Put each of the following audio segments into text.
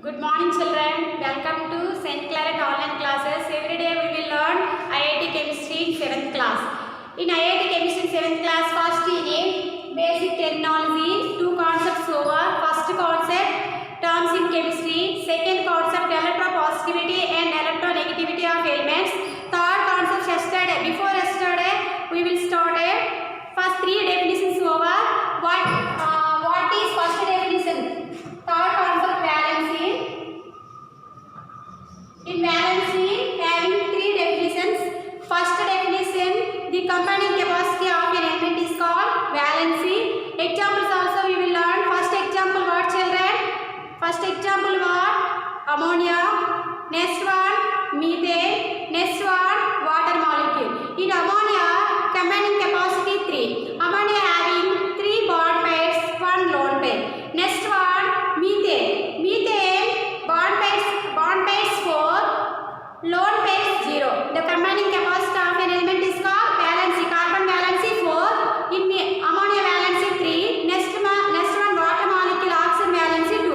Good morning children. Welcome to St. Claret online classes. Every day we will learn IIT Chemistry in 7th class. In IIT Chemistry in 7th class, first in basic terminology, two concepts over. First concept, terms in chemistry. Second concept, electropositivity and electronegativity of elements. Third concept, yesterday. Before yesterday, we will start it. First three definitions over. What is first definition? Third concept, valency. In valency, having three definitions. First definition, the combining capacity of an element is called valency. Examples also we will learn. First example, what children? First example, what? Ammonia. Next one, methane. Next one, water molecule. In ammonia, combining capacity 3. Ammonia having 3 bond pairs, 1 lone pair. Next one, methane. Methane, bond pairs 4, lone pairs 0. The combining capacity of an element is called valency. Carbon valency 4. In ammonia valency 3. Next one, water molecule oxygen valency 2.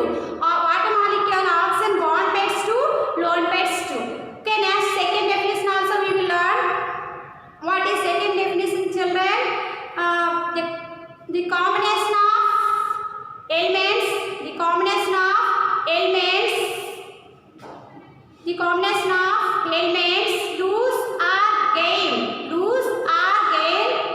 Water molecule oxygen bond pairs 2, lone pairs 2. Okay, next second definition also we will learn. What is second definition, children? The combination of elements. The combination of elements lose or gain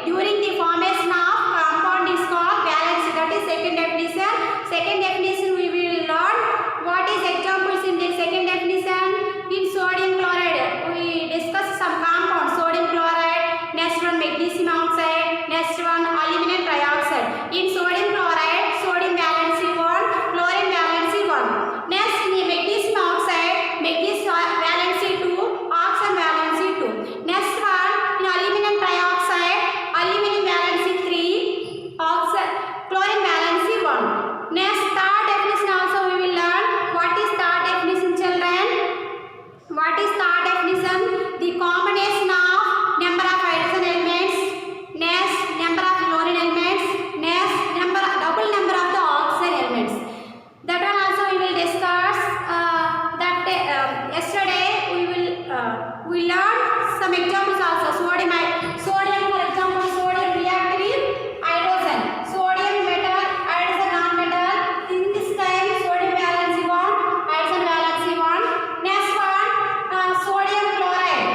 during the formation of compound is called valency. That is second definition. Second definition we will learn. What is examples in the second definition? In sodium chloride we discuss some compounds. Sodium chloride. Next one, magnesium oxide. Next one, aluminum trioxide. In sodium chloride, sodium valency 1, chlorine valency 1. Next, in magnesium oxide, magnesium valency 2, oxygen valency 2. Next one, in aluminum trioxide, aluminum valency 3, oxygen, chlorine valency 1. Next, third definition also we will learn. What is third definition, children? What is third definition? The combination of number of hydrogen elements, next number of chlorine elements, next double number of the oxygen elements. That one also we will discuss. Yesterday we learned some examples also. Sodium for example, sodium react with hydrogen. Sodium metal, hydrogen non-metal. In this time, sodium valency 1, hydrogen valency 1. Next one, sodium chloride.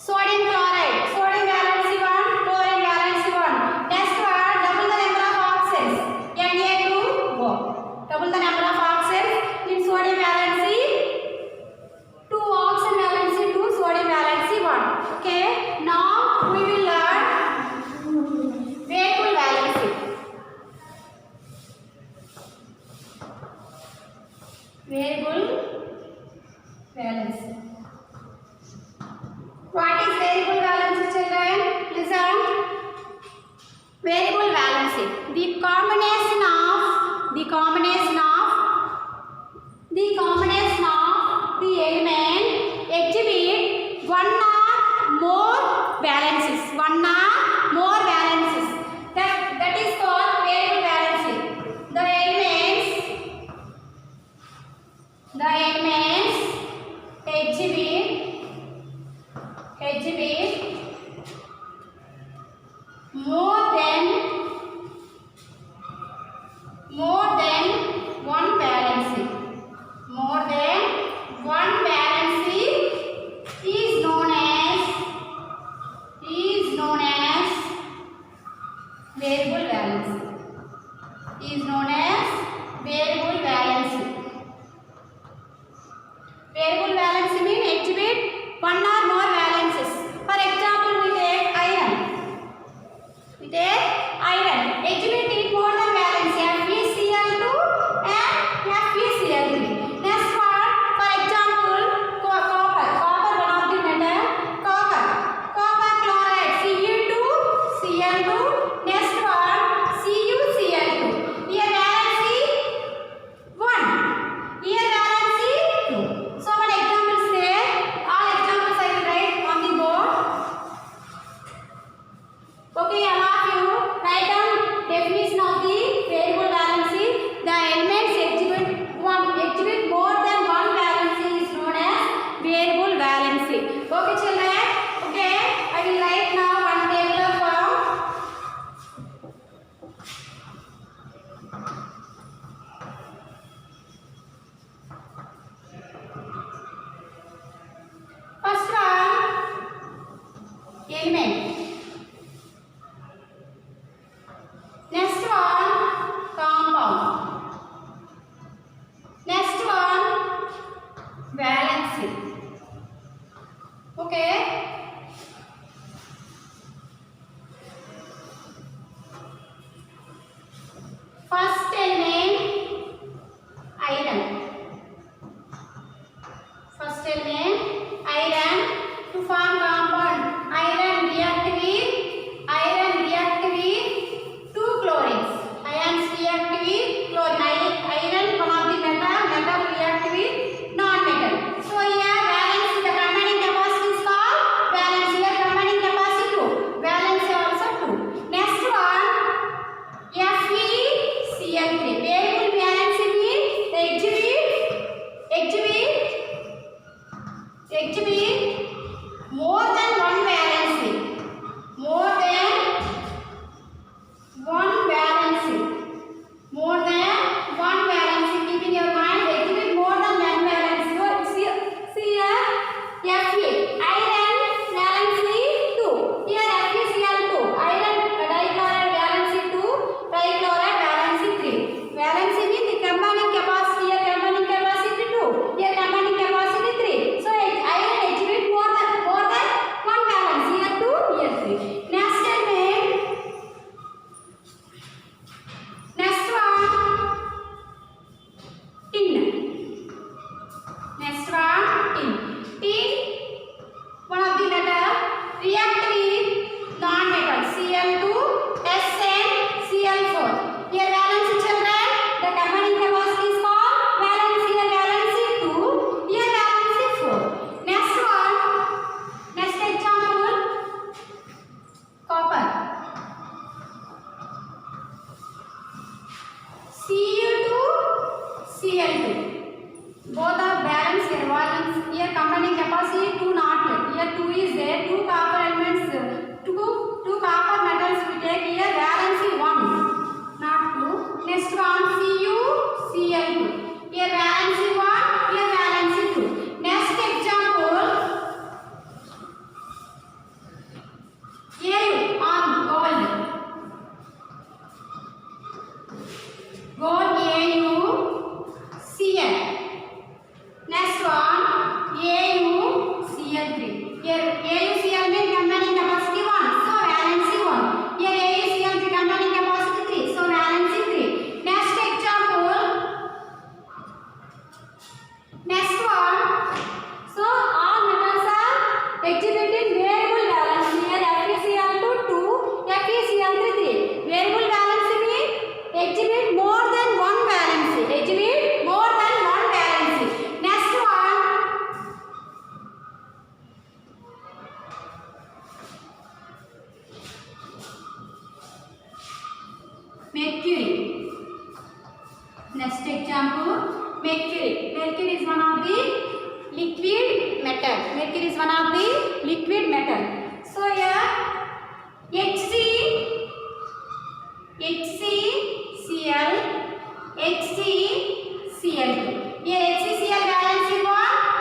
Sodium valency 1, chlorine valency 1. Next one, double the number of oxygens. Na2O. Double the number of oxygens in sodium valency 2, oxygen valency 2, sodium valency 1. Okay. Now we will learn variable valency. Variable valency. What is variable valency, children? Listen. Variable valency. The combination of the element exhibit one or more valencies. That is called variable valency. The elements exhibit more than one valency. More than one valency is known as variable valency. Cl2. Both are balanced here. One here combining capacity 2 not. Here 2 is there. 2 copper elements. Two copper metals we take here. Valency 1 not 2. Next one Cu Cl2. Here valency 1. Here valency 2. Next example. Au on gold. Gold Au Cl. Next one AuCl3. Here AuCl means combining capacity 1, so valency 1. Here AuCl3 combining capacity 3, so valency 3. Next example. Next one. So all metals are exhibiting variable valence. Here FeCl2 2, FeCl3 3. Variable valence means exhibit more than one valency. Exhibit more than one valency. Next one. Mercury. Next example. Mercury. Mercury is one of the liquid metal. Mercury is one of the liquid metal. So here HCCl, HCCl2. Here HCCl valency 1,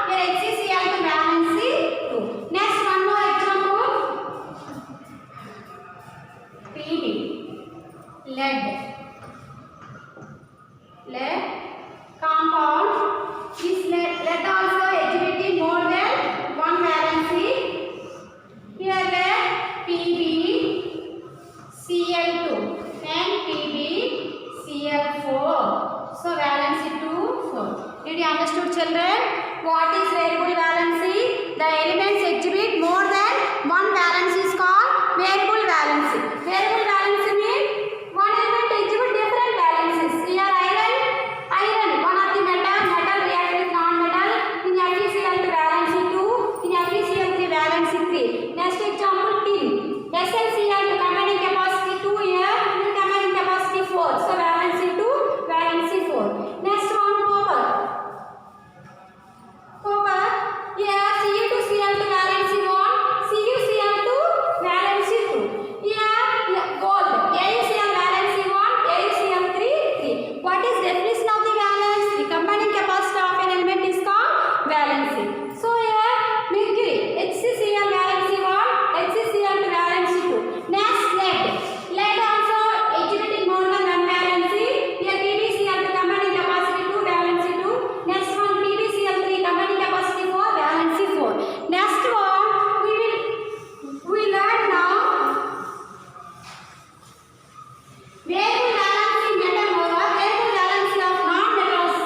here HCCl2 valency 2. Next one more example. Pb. Lead compound. This lead also exhibiting more than one valency. Here lead PbCl2 and PbCl4. So valency 2 4. Did you understood, children? What is variable valency? The elements exhibit more than one valency is called variable valency. Variable valency means one element exhibit different valencies. Here iron, one of the metal react with non-metal. In FeCl2 valency 2, in FeCl3 valency 3. Next example tin. SnCl2 combining capacity 2 here, combining capacity 4. So valency 2, valency 4. Next one copper. Here Cu2Cl2 valency 1, CuCl2 valency 2. Here gold. AuCl valency 1, AuCl3 3. What is definition of the valence? The combining capacity of an element is called valency. So here mercury, HCCl valency 1, HCCl2 valency 2. Next lead. Lead also exhibiting more than one valency. Here PbCl2 combining capacity 2, valency 2. Next one PbCl3 combining capacity 4, valency 4. Next one we learn now variable valency metal over variable valency of non-metals.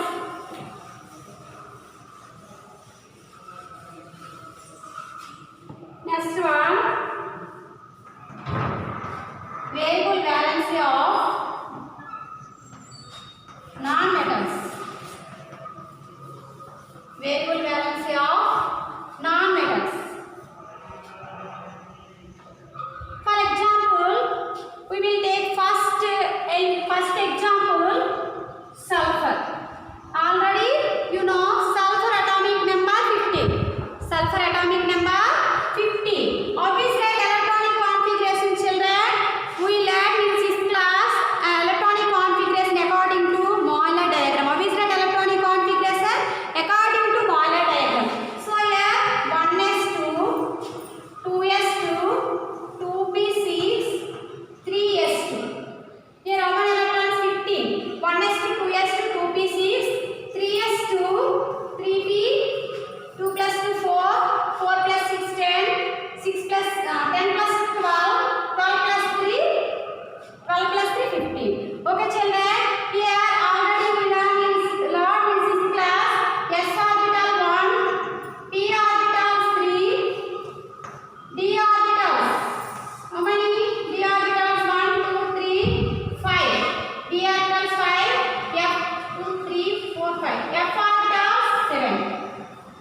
Next one variable valency of non-metals. Variable valency of non-metals. For example, we will take first example sulfur. Already you know sulfur atomic number 15. Sulfur atomic number 15. Obviously electronic configuration, children. We learned in 6th class electronic configuration according to Euler diagram. Obviously electronic configuration according to Euler diagram. So here 1s2, 2s2, 2p6, 3s2. Here how many electrons? 15. 1s2, 2s2, 2p6, 3s2, 3p, 2 plus 2 4, 4 plus 6 10, 6 plus 10 plus 12, 12 plus 3, 12 plus 3 15. Okay children, here already we learned in 6th class s orbital 1, p orbitals 3, d orbitals. How many? D orbitals 1, 2, 3, 5. D orbitals 5, f 2, 3, 4, 5. F orbitals 7.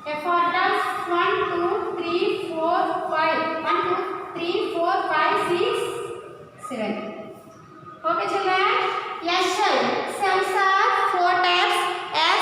F orbitals 1, 2, 3, 4, 5. 1, 2, 3, 4, 5, 6, 7. Okay children, S shell. Cells are 4 types. S,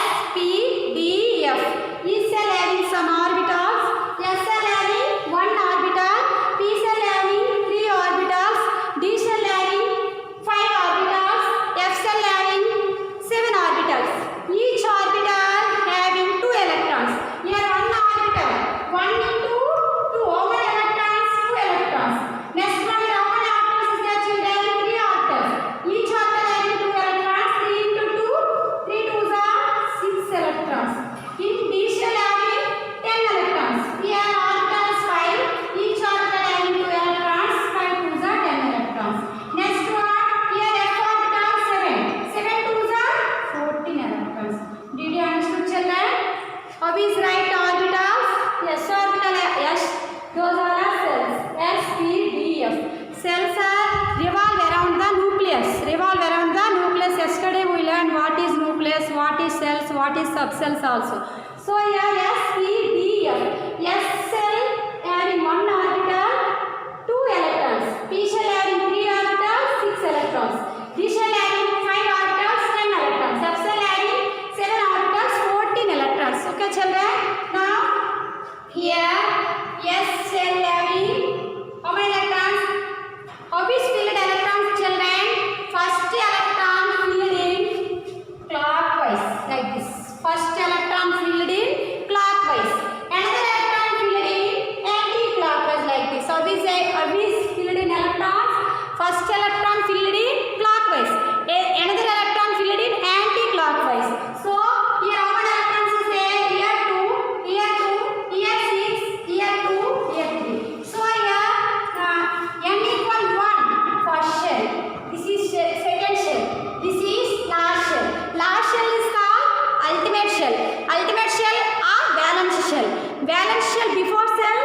cells, what is subcells also. So here S, E, D, F. S cell having 1 orbital, 2 electrons. P shell having 3 orbitals, 6 electrons. D shell having 5 orbitals, 10 electrons. F cell having 7 orbitals, 14 electrons. Okay children. Now here S cell having how many electrons? How is filled electrons children? First electron filled in clockwise like this. First electron filled in clockwise. Another electron filled in anti-clockwise like this. How is filled in electrons? First electron filled in clockwise. Another electron filled in anti-clockwise. So here how many electrons is there? Here 2, here 2, here 6, here 2, here 3. So here n equal 1 first shell. This is second shell. This is last shell. Last shell is called ultimate shell. Ultimate shell or valence shell. Valence shell before cell,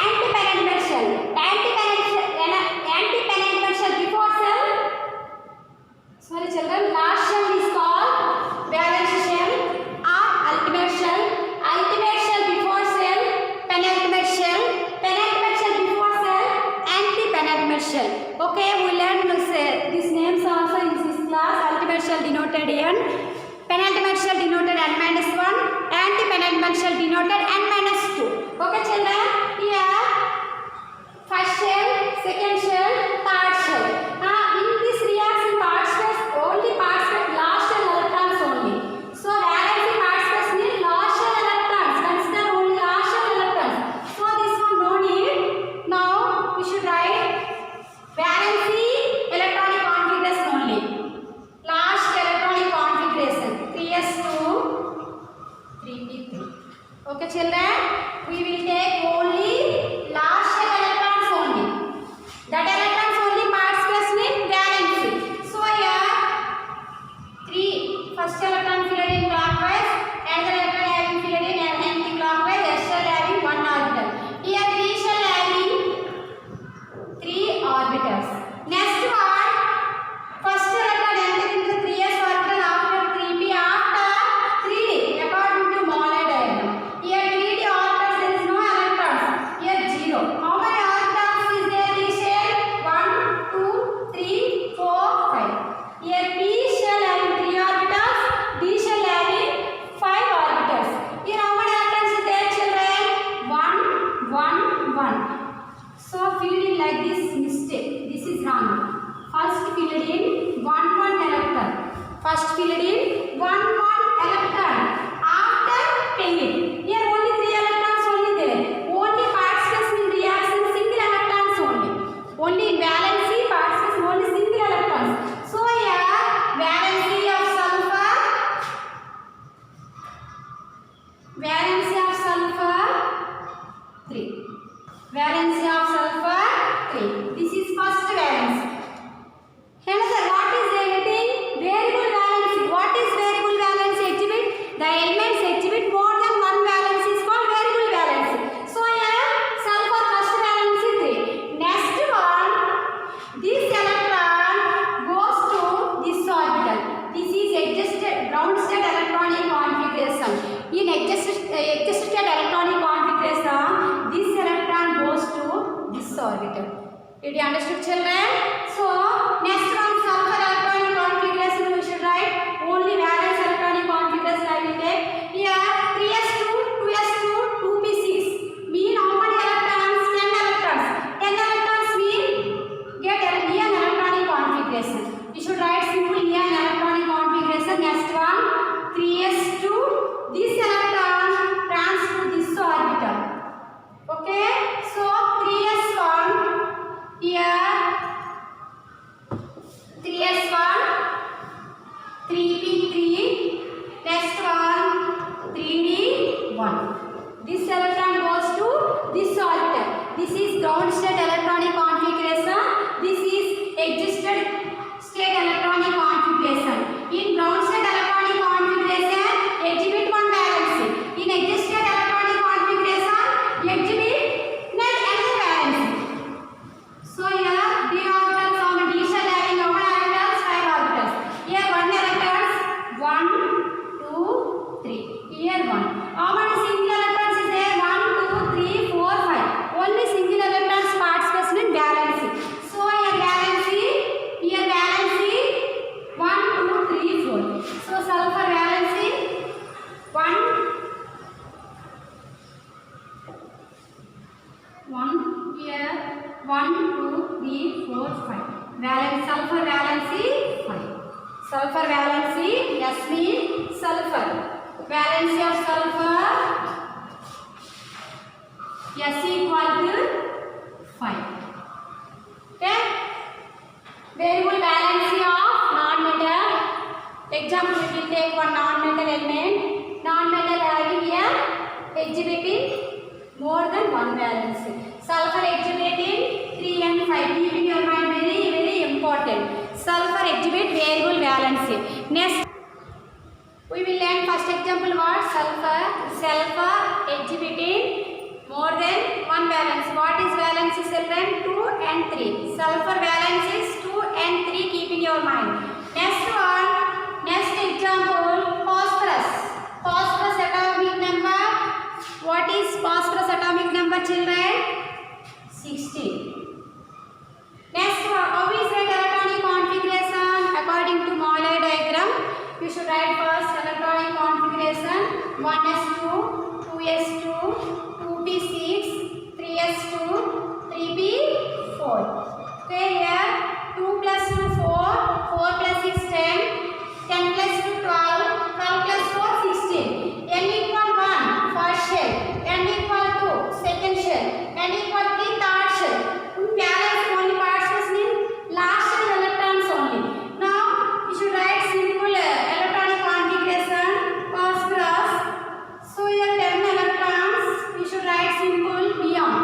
anti-penultimate shell. Anti-penultimate shell before cell. Sorry children, last shell is called valence shell or ultimate shell. Ultimate shell before cell, penultimate shell. Penultimate shell before cell, anti-penultimate shell. Okay, we learned these names also in this class. Ultimate shell denoted N. Penultimate shell denoted N minus 1. Anti-penultimate shell denoted N minus 2. Okay children, here first shell, second shell, third shell. In this reaction part space, only part space, last shell electrons only. So valency part space means last shell electrons. Consider only last shell electrons. So this one no need. Now we should write valency electronic configuration only. Last electronic configuration 3s2 3p3. Okay children, we will take only last shell electrons only. That electrons only part space means valency. So here 3 first electron filled in clockwise, another electron having filled in anti-clockwise, S shell having 1 orbital. Here P shell having 3 orbitals. Next one, first electron entered into 3s orbital after 3p after 3d according to Mollet diagram. Here 3d orbitals there is no electrons. Here 0. How many orbitals is there? D shell 1, 2, 3, 4, 5. Here P shell having 3 orbitals, D shell having 5 orbitals. Here how many electrons is there children? 1, 1, 1. So filled in like this mistake. This is wrong. First filled in 1, 1 electron. First filled in 1, 1 electron. After pairing. Here only 3 electrons only there. Only part space in reaction single electrons only. Only in valency part space only single electrons. So here valency of sulfur. Valency of sulfur 3. Valency of sulfur 3. This is first valency. Another, what is getting? Variable valency. What is variable valency exhibit? The elements exhibit more than one valency is called variable valency. So here sulfur first valency 3. Next one, this electron goes to this orbital. This is adjusted ground state electronic configuration. In adjusted state electronic configuration, this electron goes to this orbital. Did you understood children? So next one, sulfur electronic configuration we should write. Only valence electronic configuration I will take. Here 3s2, 2s2, 2p6 mean how many electrons? 10 electrons. 10 electrons mean get neon electronic configuration. You should write simple neon electronic configuration. Next one, 3s2, this electron transfer to this orbital. Okay, so 3s1 here Sulfur valency, S means sulfur. Valency of sulfur, S equal to 5. Okay. Variable valency of non-metal. Example, we will take one non-metal element. Non-metal having a exhibiting more than one valency. Sulfur exhibiting 3 and 5. Keep in your mind, very important. Sulfur exhibit variable valency. Next, we will learn first example what? Sulfur. Sulfur exhibiting more than one valence. What is valence children? 2 and 3. Sulfur valence is 2 and 3. Keep in your mind. Next one. Next example. Phosphorus. Phosphorus atomic number. What is phosphorus atomic number children? 16. Next one. How is that electronic configuration? According to Molay diagram, you should write first electronic configuration 1s2, 2s2, 2p6, 3s2, 3p4. Okay, here 2 plus 2 4, 4 plus 6 10, 10 plus 2 12, 12 plus 4 16. N equal 1 first shell, N equal 2 second shell, N equal 3 third shell. Balance only parts mean last shell electrons only. Now you should write simple electronic configuration phosphorus. So here 10 electrons. You should write simple neon.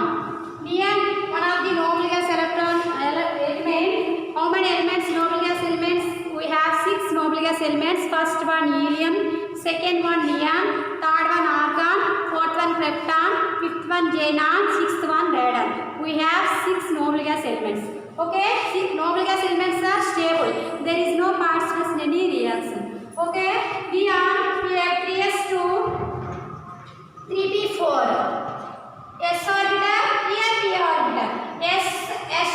Neon, one of the noble gas electron element. How many elements? Noble gas elements. We have 6 noble gas elements. First one helium, second one neon, third one argon, fourth one krypton, fifth one xenon, sixth one radon. We have 6 noble gas elements. Okay, 6 noble gas elements are stable. There is no participation in any reaction. Okay, neon, we have 3s2, 3p4. S orbital, here p orbital. S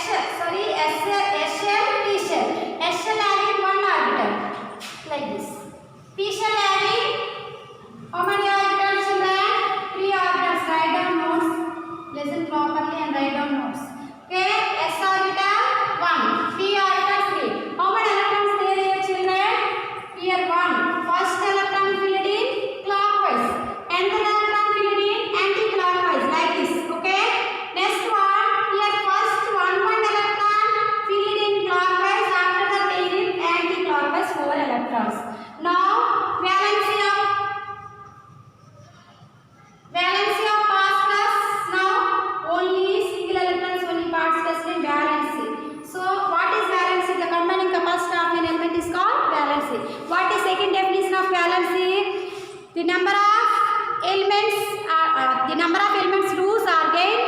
shell, P shell. S shell having 1 orbital, like this. P shell having how many orbitals children? 3 orbitals. Write down notes. Listen properly and write down notes. Okay, S orbital 1, P orbital 3. How many electrons there are children? Here 1. First electron filled in clockwise, and the electron filled in anti-clockwise, like this. Okay. Next one, here first one electron filled in clockwise, after that filled in anti-clockwise 4 electrons. Now valency of phosphorus. Now only single electrons only participate in valency. So what is valency? The combining capacity of an element is called valency. What is second definition of valency? The number of elements lose or gain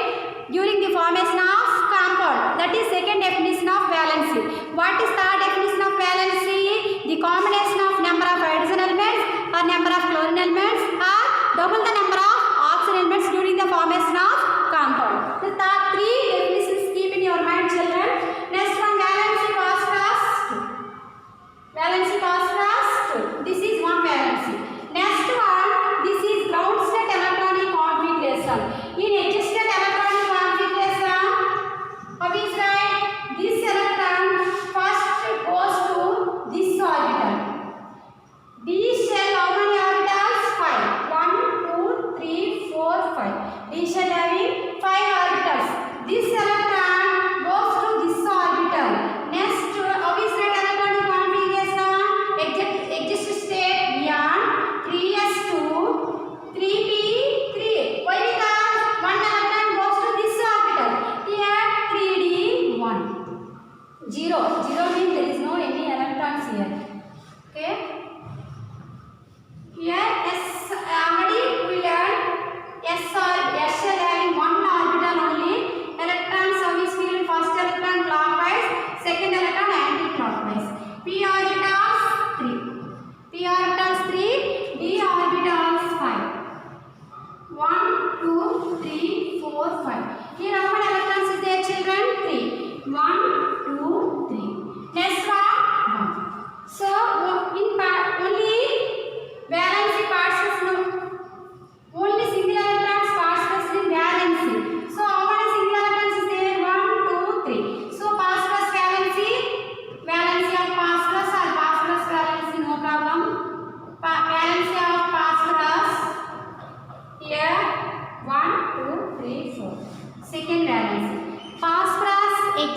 during the formation of compound. That is second definition of valency. What is third definition of valency? The combination of number of hydrogen elements or number of chlorine elements or double the number of oxygen elements during the formation of compound. The third 3 definitions keep in your mind children. Next one, valency phosphorus 2. Valency phosphorus 2. This is one valency. Next one, this is ground state electronic configuration. In adjusted electronic configuration, how is right? This electron first goes to this orbital. D shell how many orbitals? 5. 1, 2, 3, 4, 5. D shell having 5 orbitals. This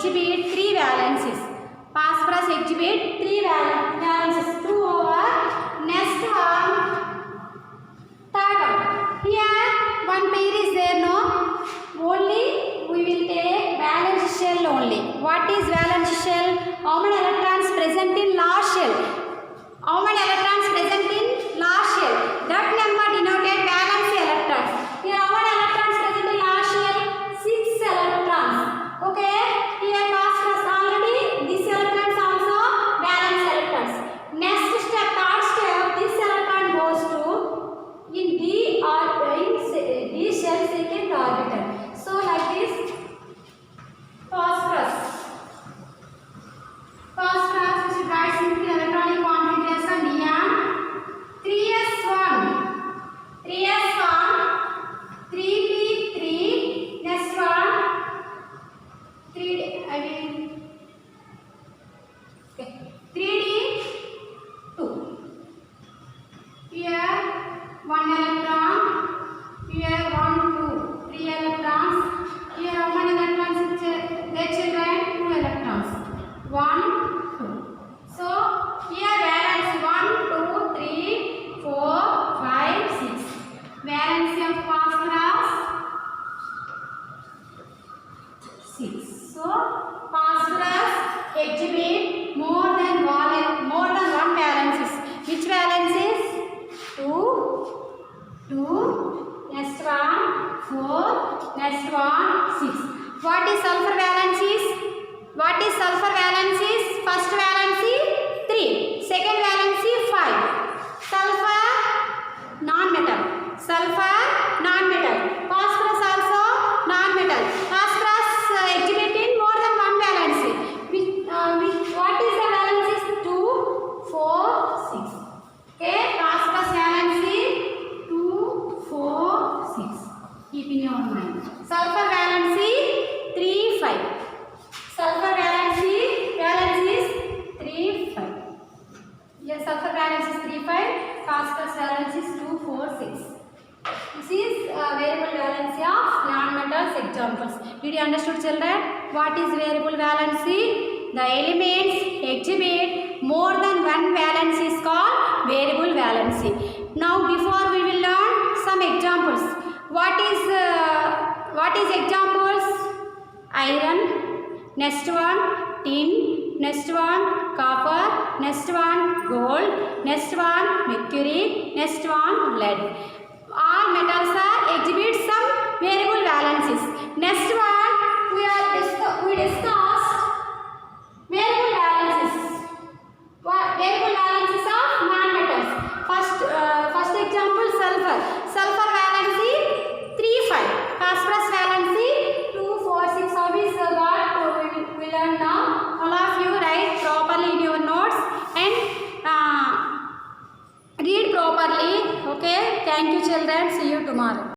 exhibit 3 valencies. Phosphorus exhibit 3 valencies. 2 over. Next one, third one. Here one pair is there, no? Only we will take valence shell only. What is valence shell? How many electrons present in last shell? How many electrons present in last shell? That number denoted valence electrons. Here how many electrons present in last shell? 6 electrons. Okay. Here phosphorus already. This electrons also valence electrons. Next step, third step. This electron goes to in D or in D shell second orbital. So like this, phosphorus which writes in the electronic configuration neon 3s1 3p3 next one 3d2 here 1 electron here 1 2 3 electrons here how many electrons their children 2 electrons 1 2 so here valence 1 2 3 4 5 6 valence of phosphorus 6 so phosphorus exhibit more than one valences. Which valences? 2 next one 4 next one 6. What is sulfur valences? What is sulfur valences? First valency 3, second valency 5. Sulfur non-metal. Phosphorus also non-metal. Phosphorus exhibit in more than one valency. What is the valencies? 2, 4, 6. Okay, phosphorus valency 2, 4, 6. Keep in your mind. Sulfur valency 3, 5. Sulfur valency is 3, 5. Yes, sulfur valence is 3, 5. Phosphorus valence is 2, 4, 6. This is variable valency of non-metals examples. Did you understood, children? What is variable valency? The elements exhibit more than one valence is called variable valency. Now, before we will learn some examples. What is examples? Iron. Next one, tin. Next one, copper. Next one, gold. Next one, mercury. Next one, lead. All metals are exhibit some variable valences. Next one, we discussed variable valences. Variable valences of non-metals. First example, sulfur. Sulfur valency 3, 5. Phosphorus valency 2, 4, 6. How is what we learn now? All of you write properly in your notes and read properly. Okay. Thank you, children. See you tomorrow.